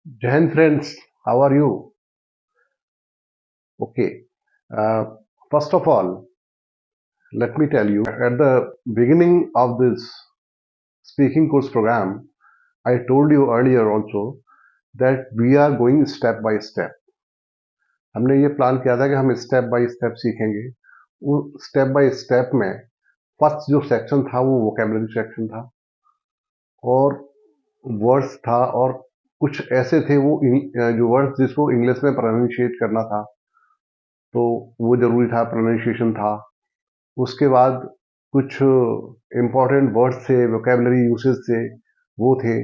Jahan friends, how are you? Okay. Uh, First of all, let me tell you, at the beginning of this speaking course program, I told you earlier also that we are going step by step. हमने ये plan किया था कि हम step by step सीखेंगे। वो step by step में first जो सेक्शन था वो वोकेबलरी सेक्शन था और वर्ड्स था और कुछ ऐसे थे वो जो वर्ड्स जिसको इंग्लिश में प्रोनाउंशिएट करना था तो वो जरूरी था, प्रोनाउंसिएशन था। उसके बाद कुछ इम्पोर्टेंट वर्ड्स थे, वोकेबलरी यूसेज थे, वो थे।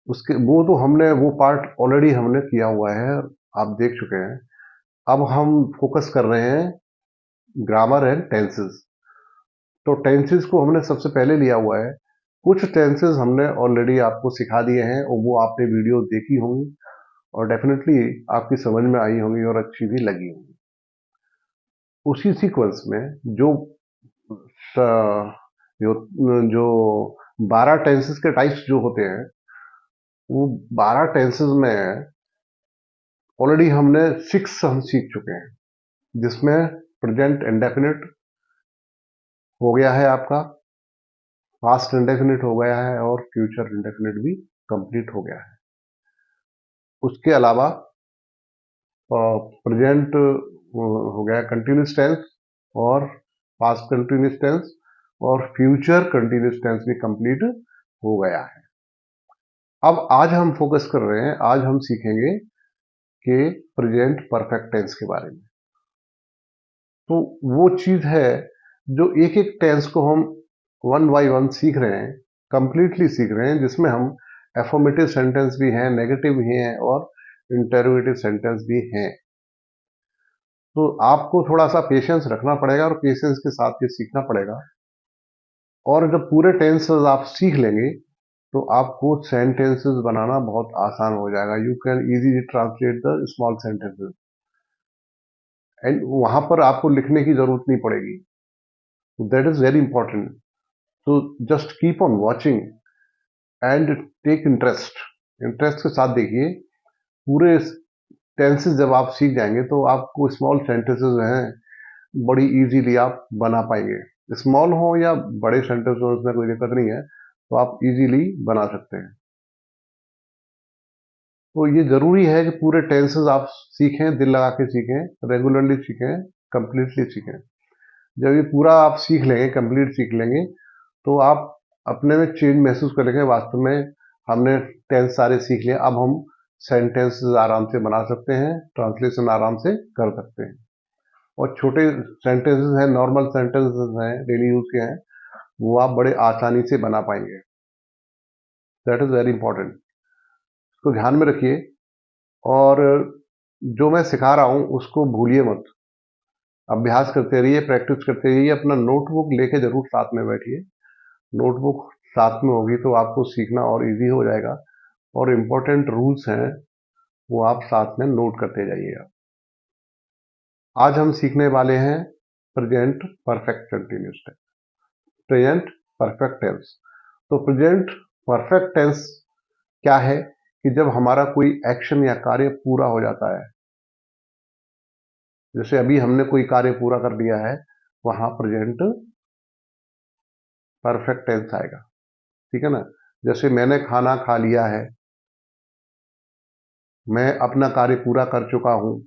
उसके वो तो हमने वो पार्ट ऑलरेडी हमने किया हुआ है, आप देख चुके हैं। अब हम फोकस कर रहे हैं ग्रामर एंड टेंसेस। तो टेंसेस को हमने सबसे पहले लिया हुआ है। कुछ टेंसेस हमने ऑलरेडी आपको सिखा दिए हैं और वो आपने वीडियो देखी होंगी और डेफिनेटली आपकी समझ में आई होंगी और अच्छी भी लगी होंगी। उसी सीक्वेंस में जो जो जो 12 टेंसेस के टाइप्स जो होते हैं वो 12 टेंसेस में ऑलरेडी हमने 6 हम सीख चुके हैं, जिसमें प्रेजेंट इंडेफिनिट हो गया है आपका, पास्ट इंडेफिनिट हो गया है और फ्यूचर इंडेफिनिट भी कंप्लीट हो गया है। उसके अलावा प्रेजेंट हो गया कंटिन्यूस टेंस और पास्ट कंटिन्यूस टेंस और फ्यूचर कंटिन्यूस टेंस भी कंप्लीट हो गया है। अब आज हम फोकस कर रहे हैं, आज हम सीखेंगे कि प्रेजेंट परफेक्ट टेंस के बारे में। तो वो चीज है जो एक एक टेंस को हम वन बाय वन सीख रहे हैं, कंप्लीटली सीख रहे हैं, जिसमें हम एफर्मेटिव सेंटेंस भी हैं, नेगेटिव भी हैं और इंटरोगेटिव सेंटेंस भी हैं। तो आपको थोड़ा सा पेशेंस रखना पड़ेगा और पेशेंस के साथ ये सीखना पड़ेगा। और जब पूरे टेंसेस आप सीख लेंगे तो आपको सेंटेंसेस बनाना बहुत आसान हो जाएगा। You can easily translate the small sentences and वहां पर आपको लिखने की जरूरत नहीं पड़ेगी। That is very important. तो just keep on watching and take interest. Interest के साथ देखिए। पूरे टेंसेस जब आप सीख जाएंगे तो आपको स्मॉल सेंटेंसेस हैं बड़ी इजीली आप बना पाएंगे। स्मॉल हो या बड़े सेंटेंस हो, उसमें कोई दिक्कत नहीं है, तो आप इजीली बना सकते हैं। तो ये जरूरी है कि पूरे टेंसेस आप सीखें, दिल लगा के सीखें, रेगुलरली सीखें, कंप्लीटली सीखें। जब ये पूरा आप सीख लेंगे, कंप्लीट सीख लेंगे, तो आप अपने में चेंज महसूस करेंगे। वास्तव में हमने टेंस सारे सीख लिए, अब हम सेंटेंसेस आराम से बना सकते हैं, ट्रांसलेशन आराम से कर सकते हैं। और छोटे सेंटेंसेस हैं, नॉर्मल सेंटेंसेस हैं, डेली यूज के हैं, वो आप बड़े आसानी से बना पाएंगे। That is very important. तो ध्यान में रखिए और जो मैं सिखा रहा हूं उसको भूलिए मत। अभ्यास करते रहिए, प्रैक्टिस करते रहिए। अपना नोटबुक लेके जरूर साथ में बैठिए। नोटबुक साथ में होगी तो आपको सीखना और इजी हो जाएगा और इम्पोर्टेंट रूल्स हैं वो आप साथ में नोट करते जाइएगा। आज हम सीखने वाले हैं present perfect continuous tense. Present perfect tense. तो प्रेजेंट परफेक्ट टेंस क्या है कि जब हमारा कोई एक्शन या कार्य पूरा हो जाता है, जैसे अभी हमने कोई कार्य पूरा कर लिया है, वहां प्रेजेंट परफेक्ट टेंस आएगा। ठीक है ना। जैसे मैंने खाना खा लिया है, मैं अपना कार्य पूरा कर चुका हूं,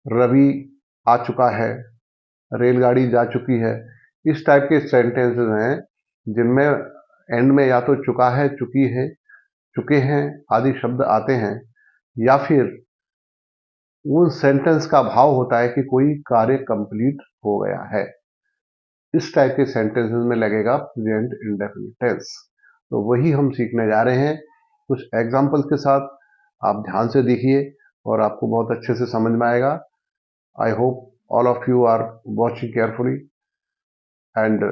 रवि आ चुका है, रेलगाड़ी जा चुकी है। इस टाइप के सेंटेंसेस हैं जिनमें एंड में या तो चुका है, चुकी है, चुके हैं आदि शब्द आते हैं, या फिर उन सेंटेंस का भाव होता है कि कोई कार्य कंप्लीट हो गया है। इस टाइप के सेंटेंसेस में लगेगा प्रेजेंट इंडेफिनिट टेंस। तो वही हम सीखने जा रहे हैं कुछ एग्जांपल्स के साथ। आप ध्यान से देखिए और आपको बहुत अच्छे से समझ में आएगा। I hope all of you are watching carefully and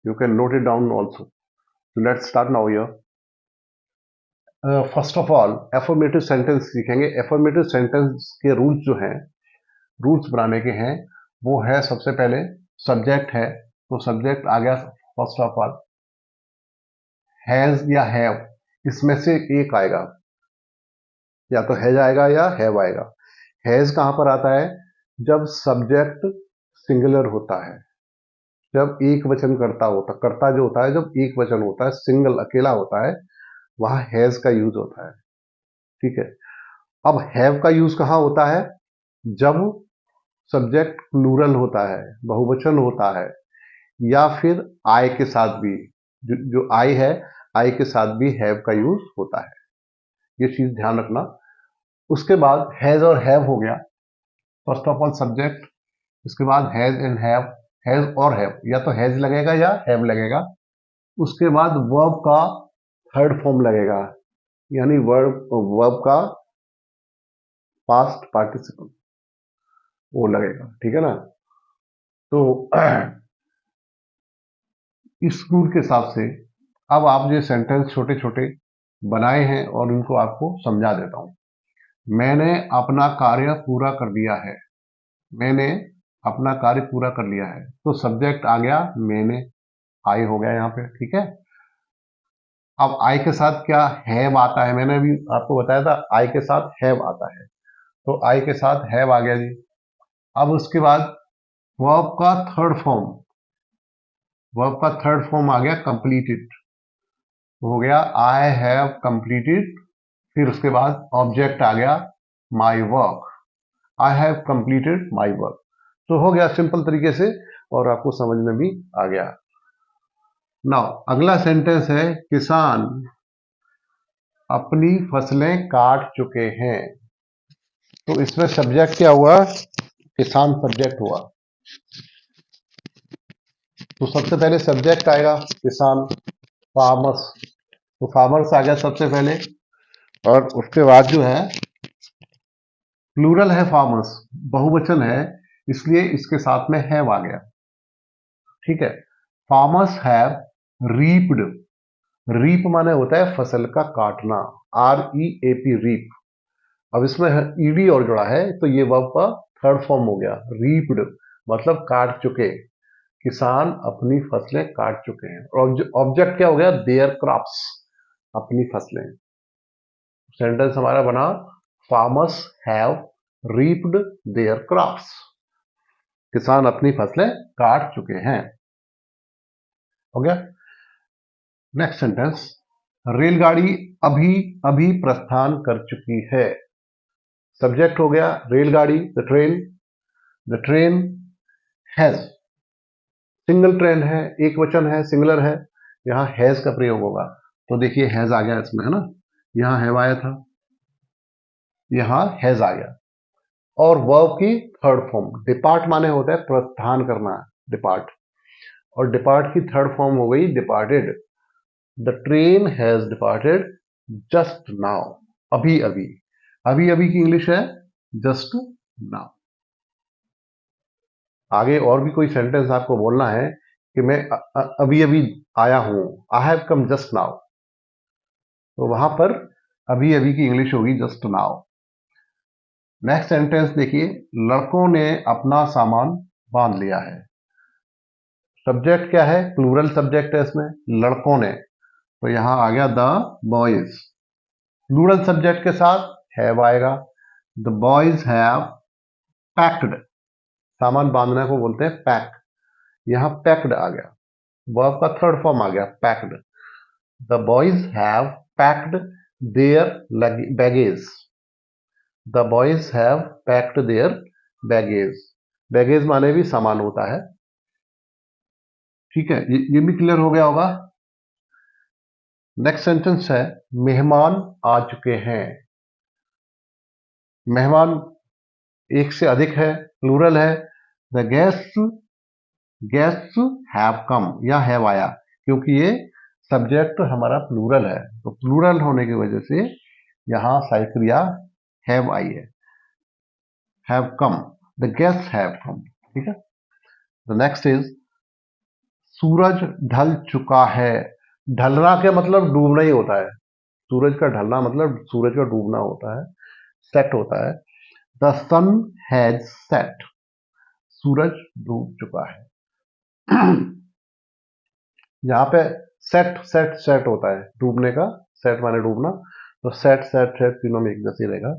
you can note it down also. So let's start now here. First of all affirmative sentence सीखेंगे। एफर्मेटिव सेंटेंस के रूल्स जो हैं, रूल्स बनाने के हैं, वो है सबसे पहले सब्जेक्ट है। तो सब्जेक्ट आ गया फर्स्ट ऑफ ऑल हैज या हैव। इसमें से एक आएगा, या तो हैज आएगा या हैव आएगा। हैज कहां पर आता है? जब सब्जेक्ट सिंगुलर होता है, जब एक वचन कर्ता जो होता है, जब एक वचन होता है, सिंगल अकेला होता है, वहां हैज का यूज होता है। ठीक है। अब हैव का यूज कहां होता है? जब सब्जेक्ट प्लूरल होता है, बहुवचन होता है, या फिर आई के साथ भी, जो आई है, आई के साथ भी हैव का यूज होता है। ये चीज ध्यान रखना। उसके बाद हैज और हैव हो गया। फर्स्ट ऑफ ऑल सब्जेक्ट, उसके बाद हैज एंड हैव, हैज और हैव, या तो हैज लगेगा या हैव लगेगा। उसके बाद वर्ब का थर्ड फॉर्म लगेगा, यानी वर्ब का पास्ट पार्टिसिपल वो लगेगा। ठीक है ना? तो इस रूल के हिसाब से अब आप ये सेंटेंस छोटे छोटे बनाए हैं और इनको आपको समझा देता हूं। मैंने अपना कार्य पूरा कर दिया है। मैंने अपना कार्य पूरा कर लिया है, तो सब्जेक्ट आ गया मैंने, आई हो गया यहाँ पे। ठीक है। अब आई के साथ क्या हैव आता है? मैंने अभी आपको बताया था आई के साथ हैव आता है, तो आई के साथ हैव आ गया जी। अब उसके बाद वर्ब का थर्ड फॉर्म, वर्ब का थर्ड फॉर्म आ गया कंप्लीटेड, हो गया आई हैव कंप्लीटेड। फिर उसके बाद ऑब्जेक्ट आ गया my work, I have completed my work. तो हो गया सिंपल तरीके से, और आपको समझ में भी आ गया। नाउ अगला सेंटेंस है किसान अपनी फसलें काट चुके हैं। तो इसमें सब्जेक्ट क्या हुआ? किसान सब्जेक्ट हुआ। तो सबसे पहले सब्जेक्ट आएगा किसान, फार्मर्स, तो फार्मर्स आ गया सबसे पहले। और उसके बाद जो है प्लूरल है फार्मर्स, बहुवचन है, इसलिए इसके साथ में हैव आ गया। ठीक है। फार्मर्स हैव रीप्ड, रीप माने होता है फसल का काटना, REAP रीप। अब इसमें ईडी और जुड़ा है, तो ये वर्ब का थर्ड फॉर्म हो गया रीप्ड, मतलब काट चुके। किसान अपनी फसलें काट चुके हैं। और ऑब्जेक्ट क्या हो गया? देयर क्रॉप्स, अपनी फसलें। सेंटेंस हमारा बना farmers have reaped their crops, किसान अपनी फसलें काट चुके हैं। हो गया। नेक्स्ट सेंटेंस, रेलगाड़ी अभी अभी प्रस्थान कर चुकी है। सब्जेक्ट हो गया रेलगाड़ी, the train, the train has, single train है, एक वचन है, सिंगुलर है, यहां हैज का प्रयोग होगा। तो देखिए हैज आ गया इसमें, है ना? यहां हैव आया था, यहां हैज आ गया। और वर्ब की थर्ड फॉर्म, डिपार्ट माने होता है प्रस्थान करना, डिपार्ट, और डिपार्ट की थर्ड फॉर्म हो गई departed. The train has departed just now, अभी अभी। अभी अभी की इंग्लिश है जस्ट नाउ। आगे और भी कोई सेंटेंस आपको बोलना है कि मैं अभी अभी आया हूं, I have come just now, तो वहां पर अभी अभी की इंग्लिश होगी जस्ट नाउ। नेक्स्ट सेंटेंस देखिए, लड़कों ने अपना सामान बांध लिया है। सब्जेक्ट क्या है? प्लूरल सब्जेक्ट है इसमें, लड़कों ने, तो यहां आ गया द बॉयज। प्लूरल सब्जेक्ट के साथ हैव आएगा, द बॉयज हैव पैक्ड, सामान बांधने को बोलते हैं पैक, यहां पैक्ड आ गया। वर्ब का थर्ड फॉर्म आ गया packed, the boys have packed their baggage, the boys have packed their baggage. Baggage माने भी सामान होता है। ठीक है, ये भी क्लियर हो गया होगा। नेक्स्ट सेंटेंस है मेहमान आ चुके हैं। मेहमान एक से अधिक है, प्लूरल है। The guest, guest have come, या हैव आया, क्योंकि ये सब्जेक्ट हमारा प्लूरल है, तो प्लूरल होने की वजह से यहां सही क्रिया हैव आई है, have come, the guest have come. ठीक है। द नेक्स्ट इज सूरज ढल चुका है। ढलना के मतलब डूबना ही होता है, सूरज का ढलना मतलब सूरज का डूबना होता है, सेट होता है। द सन हैज सेट, सूरज डूब चुका है। यहाँ पे सेट सेट सेट होता है, डूबने का सेट माने डूबना, तो सेट सेट सेट तीनों में एक जैसे रहेगा।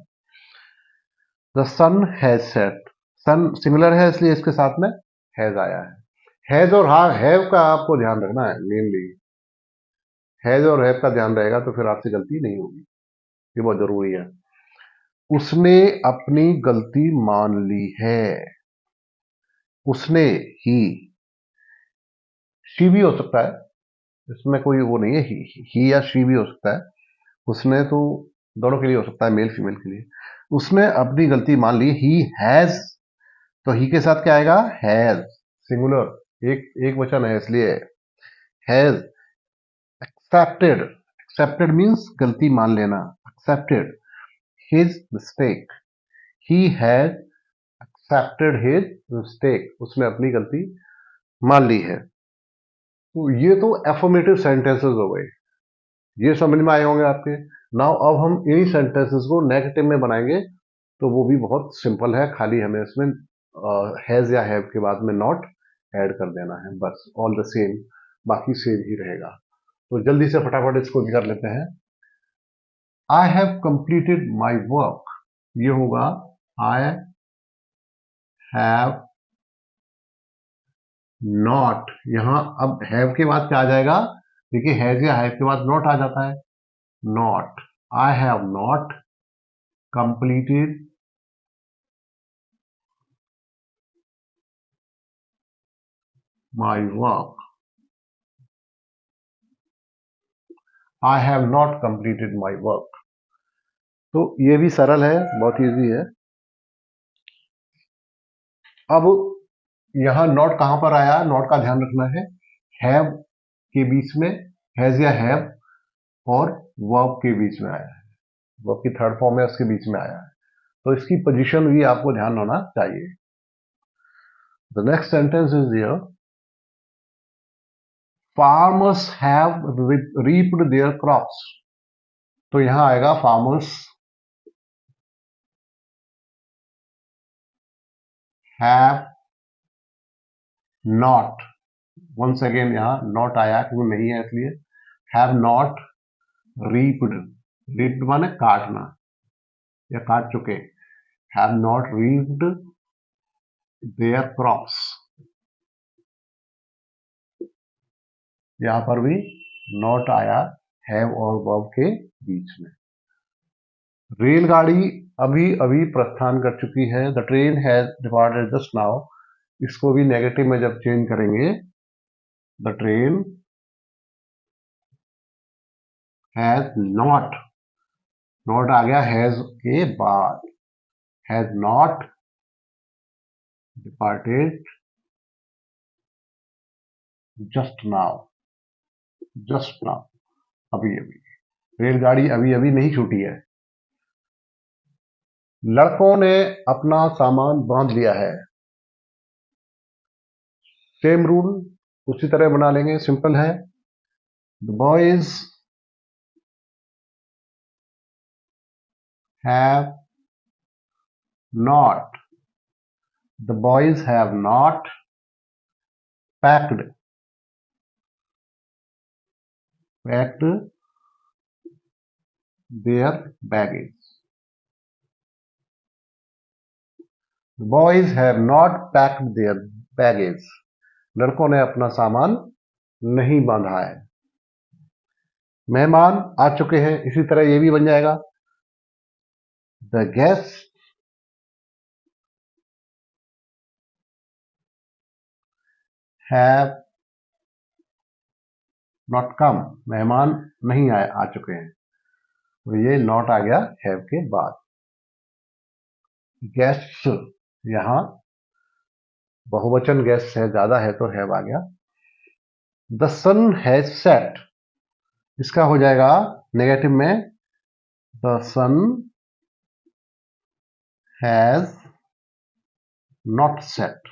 The sun has set, sun similar है इसलिए इसके साथ में हैज आया है। हैज और हाँ हैव का आपको ध्यान रखना है, मेनली हैज और हैव का ध्यान रहेगा तो फिर आपसे गलती नहीं होगी, ये बहुत जरूरी है। उसने अपनी गलती मान ली है, उसने, ही, शी भी हो सकता है, इसमें कोई वो नहीं है, ही या शी भी हो सकता है, उसने तो दोनों के लिए हो सकता है, मेल फीमेल के लिए। उसने अपनी गलती मान ली, ही हैज, तो ही के साथ क्या आएगा, हैज, सिंगुलर, एक वचन है इसलिए हैज एक्सेप्टेड, एक्सेप्टेड मीन्स गलती मान लेना, accepted his mistake, he has accepted his mistake, उसने अपनी गलती मान ली है। तो ये तो एफर्मेटिव सेंटेंसेस हो गए, ये समझ में आए होंगे आपके। नाउ अब हम इन्हीं सेंटेंसेस को नेगेटिव में बनाएंगे, तो वो भी बहुत सिंपल है, खाली हमें इसमें हैज या हैव के बाद में नॉट ऐड कर देना है, बस ऑल द सेम, बाकी सेम ही रहेगा। तो जल्दी से फटाफट इसको भी कर लेते हैं। I have completed my work, ये होगा आई हैव नॉट, यहां अब हैव के बाद क्या आ जाएगा, देखिए हैज या हैव के बाद नॉट आ जाता है, not, I have not completed my work, I have not completed my work. तो ये भी सरल है, बहुत इजी है। अब यहां नॉट कहां पर आया, नॉट का ध्यान रखना है, हैव के बीच में, हैज या हैव और वर्ब के बीच में आया है, वर्ब की थर्ड फॉर्म है उसके बीच में आया है, तो इसकी पोजीशन भी आपको ध्यान होना चाहिए। The next sentence is here, farmers have reaped their crops, तो यहां आएगा farmers have not, once again यहां नॉट आया क्योंकि नहीं है इसलिए, हैव नॉट रीप्ड, रीप्ड माने काटना या काट चुके, हैव नॉट रीप्ड देयर क्रॉप्स, यहां पर भी नॉट आया हैव और वर्ब के बीच में। रेलगाड़ी अभी अभी प्रस्थान कर चुकी है, the train has departed just now, इसको भी नेगेटिव में जब चेंज करेंगे, the train has not, not आ गया हैज के बाद, has not departed just now, just now, अभी अभी, रेलगाड़ी अभी अभी नहीं छूटी है। लड़कों ने अपना सामान बांध लिया है, सेम रूल उसी तरह बना लेंगे, सिंपल है, the boys have not, the boys have not packed, packed their baggage, the boys have not packed their baggage, लड़कों ने अपना सामान नहीं बांधा है। मेहमान आ चुके हैं, इसी तरह ये भी बन जाएगा, the guest have not come, मेहमान नहीं आए, आ चुके हैं, तो ये नॉट आ गया हैव के बाद। गेस्ट्स, यहां बहुवचन गेस्ट है, ज्यादा है तो हैव आ गया। द सन हैज सेट, इसका हो जाएगा नेगेटिव में, the sun has not set,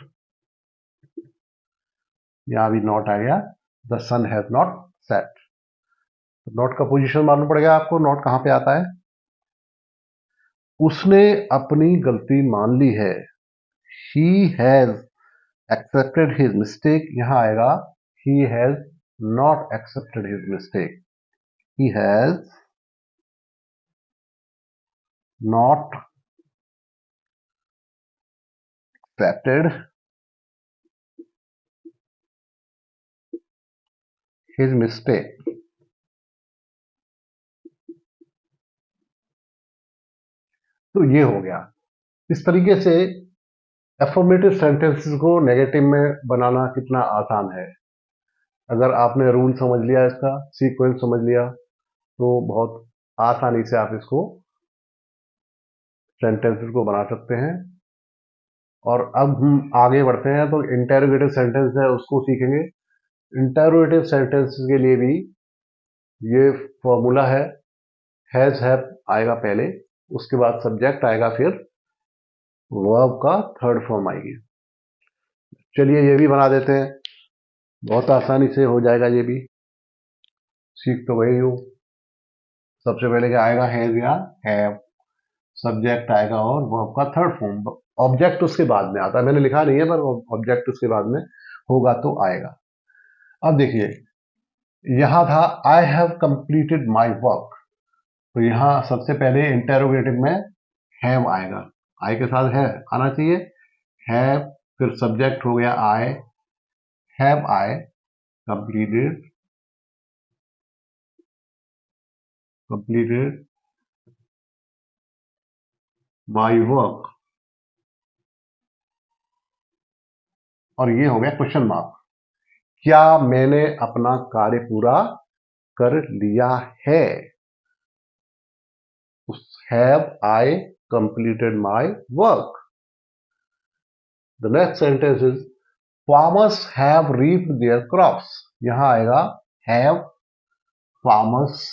यहां भी नॉट आ गया, the sun has not set. Not का पोजीशन मालूम पड़ेगा आपको, नॉट कहां पे आता है, उसने अपनी गलती मान ली है, ही हैज एक्सेप्टेड हिज मिस्टेक, यहां आएगा he has not accepted his mistake, he has not accepted his mistake। तो ये हो गया। इस तरीके से एफर्मेटिव सेंटेंसेस को नेगेटिव में बनाना कितना आसान है। अगर आपने रूल समझ लिया, इसका सीक्वेंस समझ लिया, तो बहुत आसानी से आप इसको सेंटेंसेस को बना सकते हैं। और अब हम आगे बढ़ते हैं तो इंटेरोगेटिव सेंटेंस है उसको सीखेंगे। इंटेरोगेटिव सेंटेंसेस के लिए भी ये फॉर्मूला है, हैज हैव आएगा पहले, उसके बाद सब्जेक्ट आएगा, फिर वर्ब का थर्ड फॉर्म आएगी। चलिए ये भी बना देते हैं, बहुत आसानी से हो जाएगा, ये भी सीख तो गई हो। सबसे पहले क्या आएगा, हैज या हैव, सब्जेक्ट आएगा और वर्ब का थर्ड फॉर्म। ऑब्जेक्ट उसके बाद में आता है, मैंने लिखा नहीं है पर ऑब्जेक्ट उसके बाद में होगा तो आएगा। अब देखिए यहां था I have completed my work, तो यहां सबसे पहले इंटेरोगेटिव में हैव आएगा, आई के साथ है आना चाहिए, हैव, फिर सब्जेक्ट हो गया I, have I completed my work, और ये हो गया क्वेश्चन मार्क, क्या मैंने अपना कार्य पूरा कर लिया है। Have I completed my work. The next sentence is farmers have reaped their crops, यहां आएगा have, farmers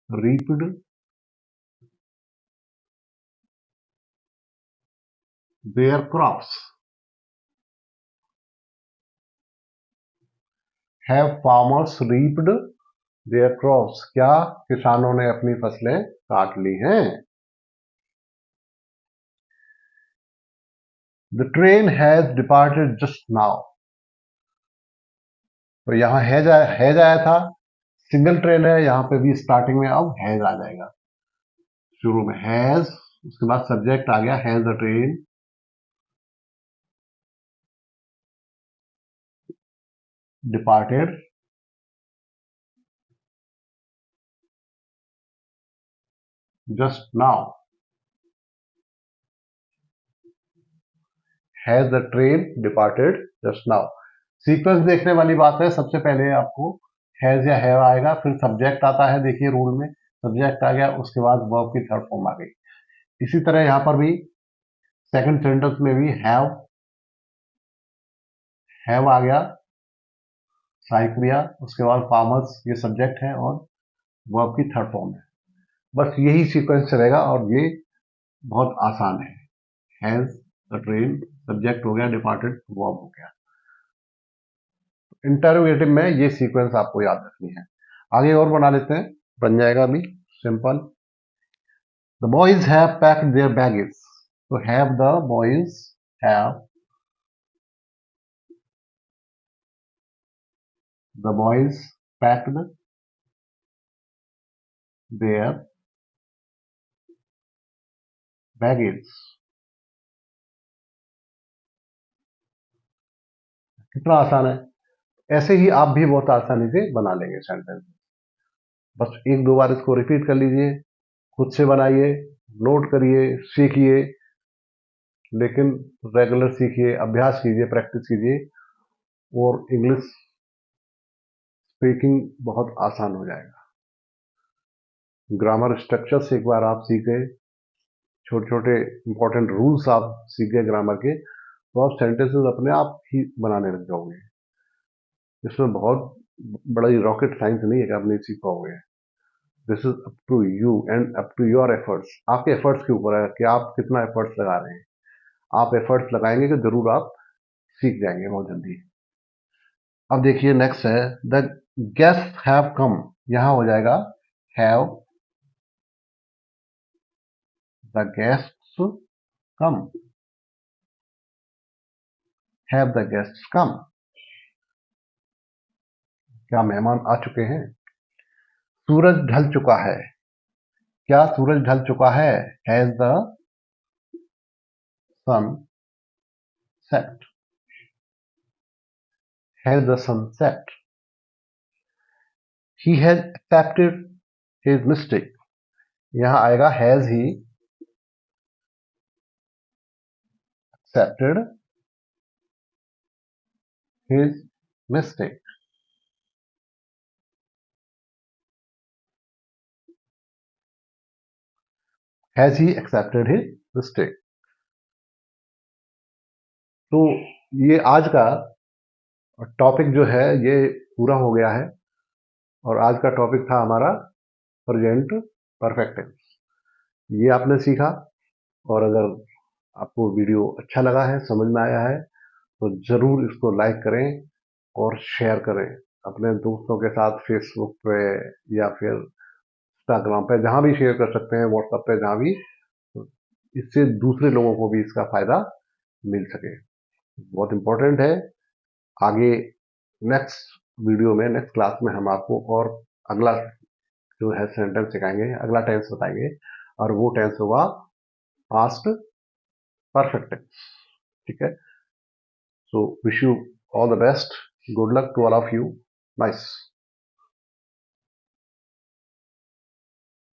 reaped their crops, have farmers reaped their crops, क्या किसानों ने अपनी फसलें काट ली हैं। The train has departed just now, तो यहां हैज आया था, सिंगल ट्रेन है, यहां पे भी स्टार्टिंग में अब हैज आ जाएगा, शुरू में हैज, उसके बाद सब्जेक्ट आ गया has the train, departed just now, has the train departed just now. Sequence देखने वाली बात है, सबसे पहले आपको हैज या हैव आएगा, फिर सब्जेक्ट आता है, देखिए रूल में सब्जेक्ट आ गया, उसके बाद वर्ब की थर्ड फॉर्म आ गई। इसी तरह यहां पर भी सेकंड सेंटेंस में भी हैव आ गया, सहायक क्रिया, उसके बाद फार्मर्स ये सब्जेक्ट है और वर्ब की थर्ड फॉर्म है। बस यही सीक्वेंस चलेगा और ये बहुत आसान है। हैज द ट्रेन, सब्जेक्ट हो गया, डिपार्टेड वर्ब हो गया। इंटरोगेटिव में ये सीक्वेंस आपको याद रखनी है। आगे और बना लेते हैं, बन जाएगा अभी simple. The boys have packed their baggage, तो have the boys have, the boys packed their baggage. कितना आसान है, ऐसे ही आप भी बहुत आसानी से बना लेंगे सेंटेंस। बस एक दो बार इसको रिपीट कर लीजिए, खुद से बनाइए, नोट करिए, सीखिए, लेकिन रेगुलर सीखिए, अभ्यास कीजिए, प्रैक्टिस कीजिए, और इंग्लिश स्पीकिंग बहुत आसान हो जाएगा। ग्रामर स्ट्रक्चर से एक बार आप सीख गए, छोटे छोटे इंपॉर्टेंट रूल्स आप सीख गए ग्रामर के, तो आप सेंटेंसेस अपने आप ही बनाने लग जाओगे। इसमें बहुत बड़ा रॉकेट साइंस नहीं है कि आप नहीं सीख पाओगे। This is up to you and up to your efforts, आपके एफर्ट्स के ऊपर है कि आप कितना एफर्ट्स लगा रहे हैं। आप एफर्ट्स लगाएंगे तो जरूर आप सीख जाएंगे बहुत जल्दी। अब देखिए नेक्स्ट है द गेस्ट हैव कम, यहां हो जाएगा have the guests come, have the guests come. क्या मेहमान आ चुके हैं? सूरज ढल चुका है। क्या सूरज ढल चुका है? Has the sun set? Has the sun set? He has accepted his mistake. यहां आएगा has he accepted his mistake. Has he accepted his mistake. तो ये आज का टॉपिक जो है ये पूरा हो गया है, और आज का टॉपिक था हमारा प्रेजेंट परफेक्ट टेंस। ये आपने सीखा, और अगर आपको वीडियो अच्छा लगा है, समझ में आया है, तो ज़रूर इसको लाइक करें और शेयर करें अपने दोस्तों के साथ, फेसबुक पे या फिर इंस्टाग्राम पे, जहाँ भी शेयर कर सकते हैं, व्हाट्सएप पे, जहाँ भी, इससे दूसरे लोगों को भी इसका फायदा मिल सके। बहुत इंपॉर्टेंट है। आगे नेक्स्ट वीडियो में, नेक्स्ट क्लास में हम आपको और अगला जो है सेंटेंस सिखाएंगे, अगला टेंस बताएंगे, और वो टेंस होगा पास्ट परफेक्ट टेंस। ठीक है? So wish you all the best. Good luck to all of you. Nice.